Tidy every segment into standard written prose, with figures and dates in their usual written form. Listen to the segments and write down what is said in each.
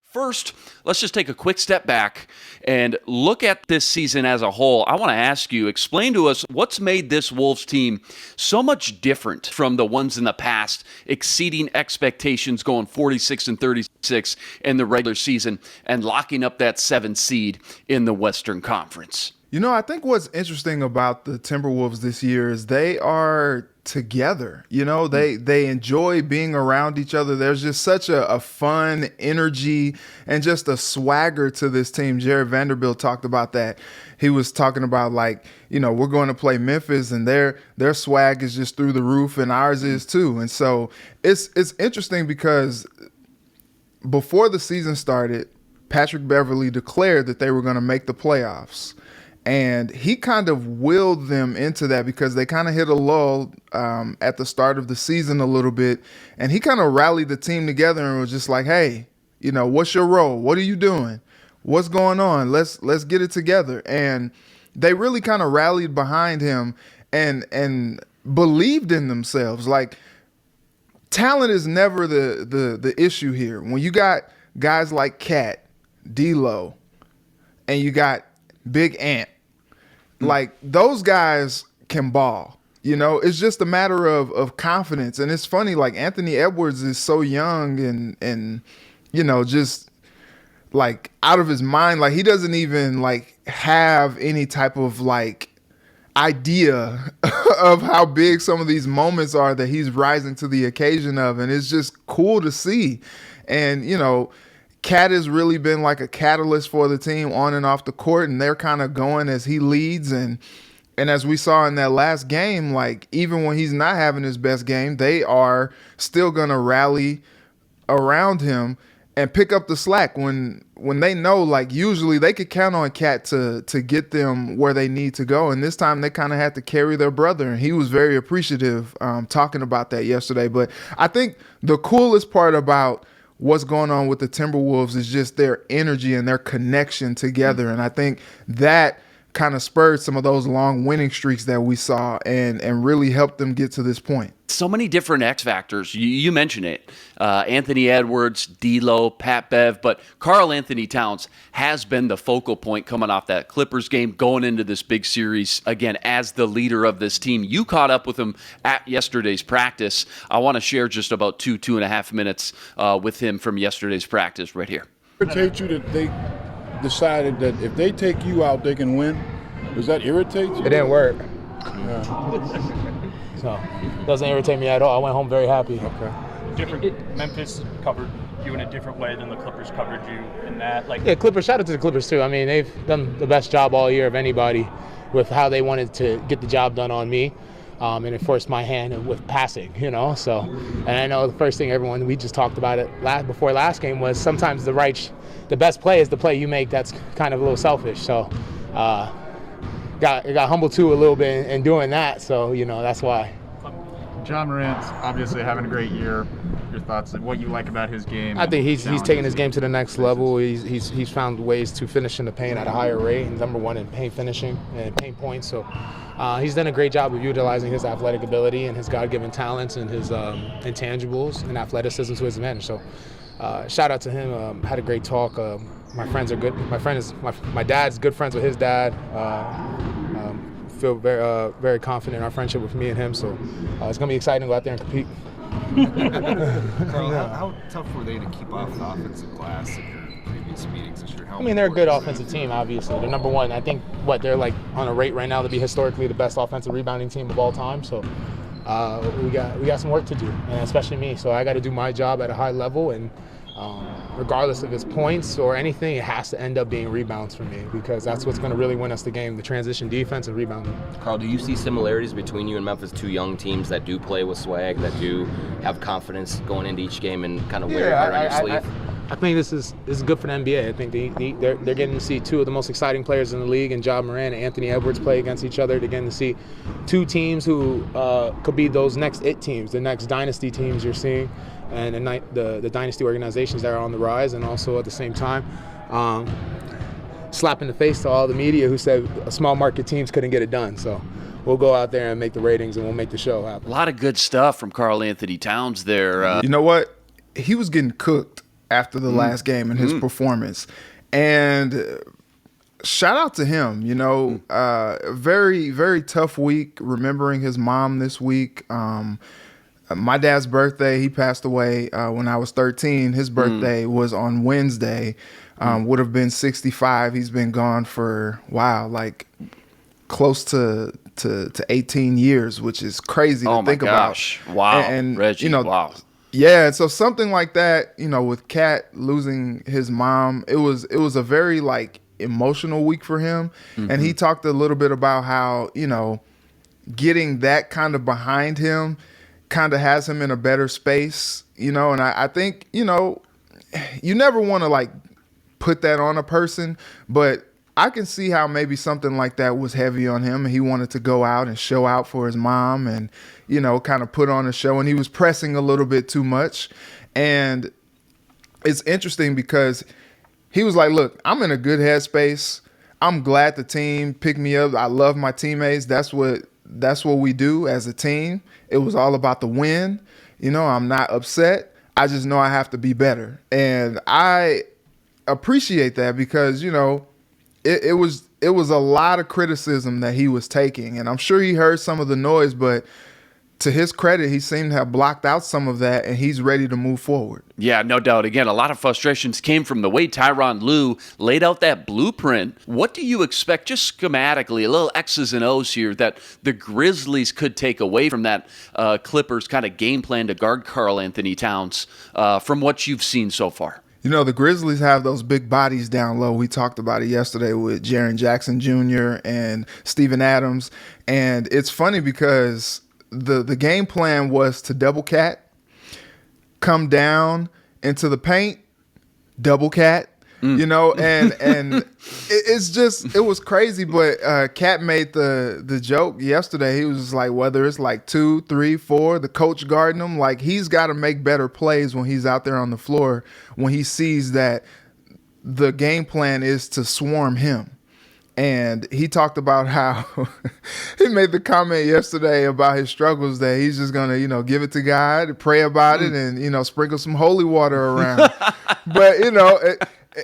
First, let's just take a quick step back and look at this season as a whole. I want to ask you, explain to us what's made this Wolves team so much different from the ones in the past, exceeding expectations, going 46-36 in the regular season and locking up that 7th seed in the Western Conference. You know, I think what's interesting about the Timberwolves this year is they are together. You know, they enjoy being around each other. There's just such a fun energy and just a swagger to this team. Jared Vanderbilt talked about that. He was talking about, like, you know, we're going to play Memphis and their swag is just through the roof and ours is too. And so it's interesting because before the season started, Patrick Beverley declared that they were going to make the playoffs. And he kind of willed them into that because they kind of hit a lull at the start of the season a little bit. And he kind of rallied the team together and was just like, hey, you know, what's your role? What are you doing? What's going on? Let's get it together. And they really kind of rallied behind him and believed in themselves. Like, talent is never the issue here. When you got guys like Cat, D-Lo, and you got Big Ant, like, those guys can ball. You know, it's just a matter of confidence. And it's funny, like, Anthony Edwards is so young and you know, just like out of his mind. Like, he doesn't even like have any type of like idea of how big some of these moments are that he's rising to the occasion of. And it's just cool to see. And, you know, Cat has really been like a catalyst for the team on and off the court, and they're kind of going as he leads. And as we saw in that last game, like, even when he's not having his best game, they are still going to rally around him and pick up the slack when they know, like, usually they could count on Cat to get them where they need to go. And this time they kind of had to carry their brother, and he was very appreciative talking about that yesterday. But I think the coolest part about what's going on with the Timberwolves is just their energy and their connection together. And I think that kind of spurred some of those long winning streaks that we saw and really helped them get to this point. So many different X factors. You mentioned it. Anthony Edwards, D'Lo, Pat Bev, but Karl-Anthony Towns has been the focal point coming off that Clippers game, going into this big series, again, as the leader of this team. You caught up with him at yesterday's practice. I want to share just about 2.5 minutes with him from yesterday's practice right here. Irritate you that they decided that if they take you out, they can win? Does that irritate you? It didn't work. Yeah. So it doesn't irritate me at all. I went home very happy. Okay. Memphis covered you in a different way than the Clippers covered you in that. Like, yeah, Clippers. Shout out to the Clippers too. I mean, they've done the best job all year of anybody with how they wanted to get the job done on me, and it forced my hand with passing. You know, so and I know the first thing we just talked about it before last game was sometimes the best play is the play you make. That's kind of a little selfish. So. Got humbled too a little bit in doing that, so you know that's why. John Morant's obviously having a great year. Your thoughts on what you like about his game? I think he's taking his game to the next level. He's found ways to finish in the paint at a higher rate. He's number one in paint finishing and paint points. So he's done a great job of utilizing his athletic ability and his God-given talents and his intangibles and athleticism to his advantage. So shout out to him. Had a great talk. My friends are good. My dad's good friends with his dad. Feel very confident in our friendship with me and him. So it's gonna be exciting to go out there and compete. Karl, how tough were they to keep off the offensive glass in your previous meetings this year? I mean, they're a good offensive team. Obviously, they're number one. I think they're like on a rate right now to be historically the best offensive rebounding team of all time. So we got some work to do, and especially me. So I got to do my job at a high level and. Regardless of his points or anything, it has to end up being rebounds for me because that's what's going to really win us the game, the transition defense and rebounding. Karl, do you see similarities between you and Memphis, two young teams that do play with swag, that do have confidence going into each game and kind of wear it on your sleeve? I think this is good for the NBA. I think they're getting to see two of the most exciting players in the league, and Ja Morant and Anthony Edwards play against each other. They're getting to see two teams who could be those next it teams, the next dynasty teams you're seeing, and the dynasty organizations that are on the rise, and also at the same time slap in the face to all the media who said small market teams couldn't get it done. So we'll go out there and make the ratings, and we'll make the show happen. A lot of good stuff from Karl-Anthony Towns there. You know what? He was getting cooked after the last game and his performance. And shout out to him, very, very tough week, remembering his mom this week. My dad's birthday, he passed away when I was 13. His birthday was on Wednesday, would have been 65. He's been gone for, like close to 18 years, which is crazy to think about. Wow. And Reggie, wow. Yeah, and so something like that, with Cat losing his mom, it was a very emotional week for him. And he talked a little bit about how, getting that kind of behind him kind of has him in a better space, and I think, you never want to put that on a person, but I can see how maybe something like that was heavy on him, and he wanted to go out and show out for his mom and, kind of put on a show, and he was pressing a little bit too much. And it's interesting because he was like, look, I'm in a good headspace. I'm glad the team picked me up. I love my teammates. That's what we do as a team. It was all about the win. I'm not upset. I just know I have to be better. And I appreciate that because, it was a lot of criticism that he was taking. And I'm sure he heard some of the noise, but to his credit, he seemed to have blocked out some of that, and he's ready to move forward. Yeah, no doubt. Again, a lot of frustrations came from the way Tyronn Lue laid out that blueprint. What do you expect, just schematically, a little X's and O's here, that the Grizzlies could take away from that Clippers kind of game plan to guard Karl-Anthony Towns from what you've seen so far? The Grizzlies have those big bodies down low. We talked about it yesterday with Jaren Jackson Jr. and Steven Adams. And it's funny because the game plan was to double Cat, come down into the paint, double Cat, and it was crazy. But Cat made the joke yesterday. He was just like, whether it's 2, 3, 4, the coach guarding him, he's got to make better plays when he's out there on the floor, when he sees that the game plan is to swarm him. And he talked about how he made the comment yesterday about his struggles that he's just going to, give it to God, pray about it, and, sprinkle some holy water around. But,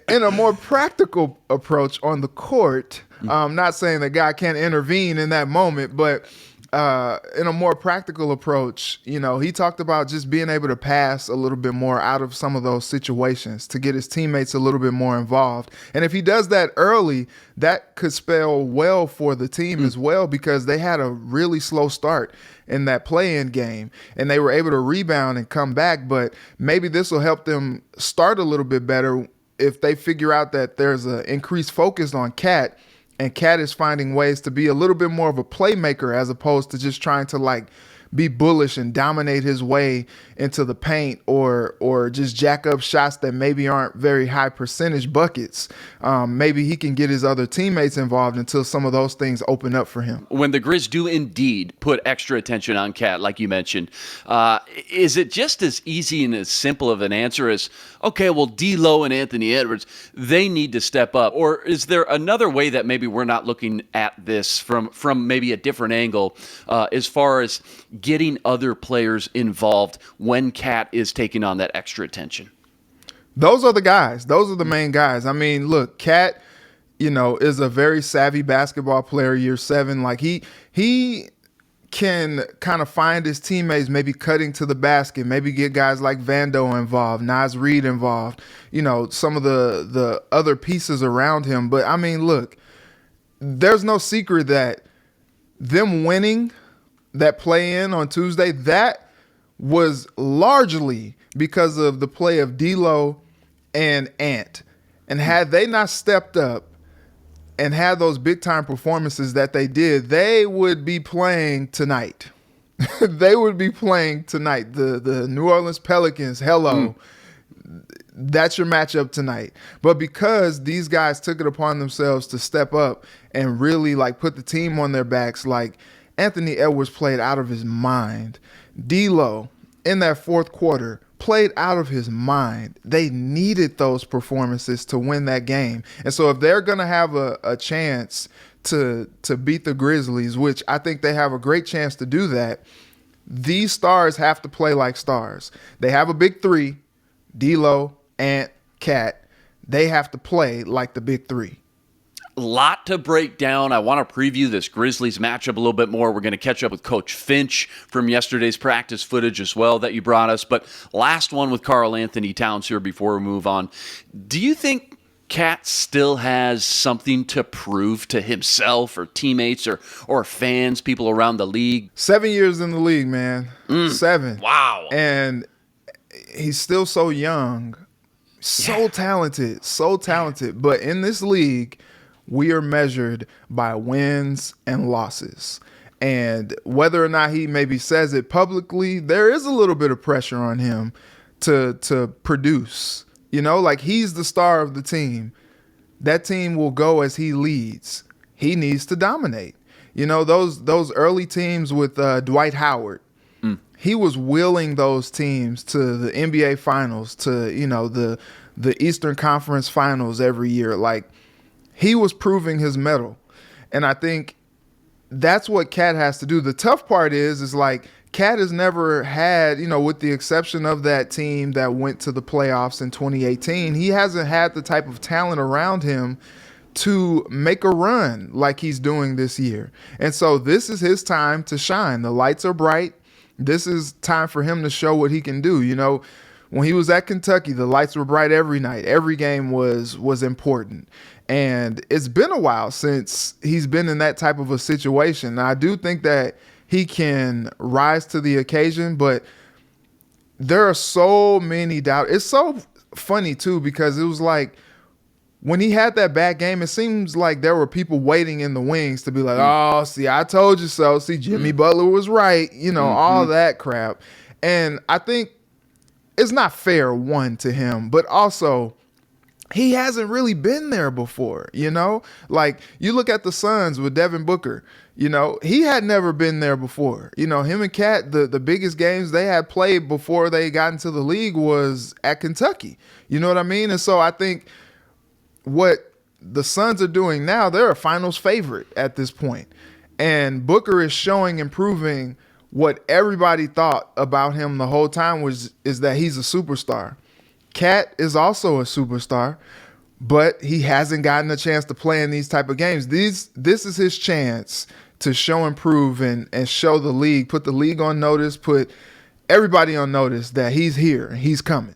in a more practical approach on the court, not saying that God can't intervene in that moment, but in a more practical approach, he talked about just being able to pass a little bit more out of some of those situations to get his teammates a little bit more involved. And if he does that early, that could spell well for the team as well, because they had a really slow start in that play-in game, and they were able to rebound and come back. But maybe this will help them start a little bit better if they figure out that there's an increased focus on Cat, and Cat is finding ways to be a little bit more of a playmaker as opposed to just trying to be bullish and dominate his way into the paint or just jack up shots that maybe aren't very high percentage buckets. Maybe he can get his other teammates involved until some of those things open up for him. When the Grizz do indeed put extra attention on Cat, like you mentioned, is it just as easy and as simple of an answer as, okay, well, D'Lo and Anthony Edwards, they need to step up? Or is there another way that maybe we're not looking at this from maybe a different angle as far as getting other players involved when Cat is taking on that extra attention? Those are the guys. Those are the main guys. I mean, look, Cat, is a very savvy basketball player, year 7. He can kind of find his teammates maybe cutting to the basket, maybe get guys like Vando involved, Naz Reid involved, some of the other pieces around him. But, I mean, look, there's no secret that them winning that play-in on Tuesday, that was largely because of the play of D'Lo and Ant. And had they not stepped up and had those big-time performances that they did, they would be playing tonight. They would be playing tonight. The New Orleans Pelicans, hello. That's your matchup tonight. But because these guys took it upon themselves to step up and really put the team on their backs, Anthony Edwards played out of his mind. D'Lo, in that fourth quarter, played out of his mind. They needed those performances to win that game. And so if they're going to have a chance to beat the Grizzlies, which I think they have a great chance to do that, these stars have to play like stars. They have a big three, D'Lo, Ant, Cat, they have to play like the big three. Lot to break down. I want to preview this Grizzlies matchup a little bit more. We're going to catch up with Coach Finch from yesterday's practice footage as well that you brought us. But last one with Karl-Anthony Towns here before we move on. Do you think Cat still has something to prove to himself or teammates or fans, people around the league? 7 years in the league, man. 7. Wow. And he's still so young, so talented. But in this league, we are measured by wins and losses. And whether or not he maybe says it publicly, there is a little bit of pressure on him to produce. You know, like he's the star of the team. That team will go as he leads. He needs to dominate. You know, those early teams with Dwight Howard, he was willing those teams to the NBA Finals, to, you know, the Eastern Conference Finals every year. Like, he was proving his mettle. And I think that's what Cat has to do. The tough part is like Cat has never had, you know, with the exception of that team that went to the playoffs in 2018, he hasn't had the type of talent around him to make a run like he's doing this year. And so this is his time to shine. The lights are bright. This is time for him to show what he can do. You know, when he was at Kentucky, the lights were bright every night. Every game was important. And it's been a while since he's been in that type of a situation. Now, I do think that he can rise to the occasion, but there are so many doubts. It's so funny, too, because it was like when he had that bad game, it seems like there were people waiting in the wings to be like, oh, see, I told you so. See, Jimmy Butler was right. You know, all that crap. And I think it's not fair, one, to him, but also he hasn't really been there before, you know? Like, you look at the Suns with Devin Booker, you know, he had never been there before. You know, him and Cat, the biggest games they had played before they got into the league was at Kentucky. You know what I mean? And so I think what the Suns are doing now, they're a finals favorite at this point. And Booker is showing and proving what everybody thought about him the whole time is that he's a superstar. Cat is also a superstar, but he hasn't gotten a chance to play in these type of games. This is his chance to show and prove and show the league, put the league on notice, put everybody on notice that he's here and he's coming.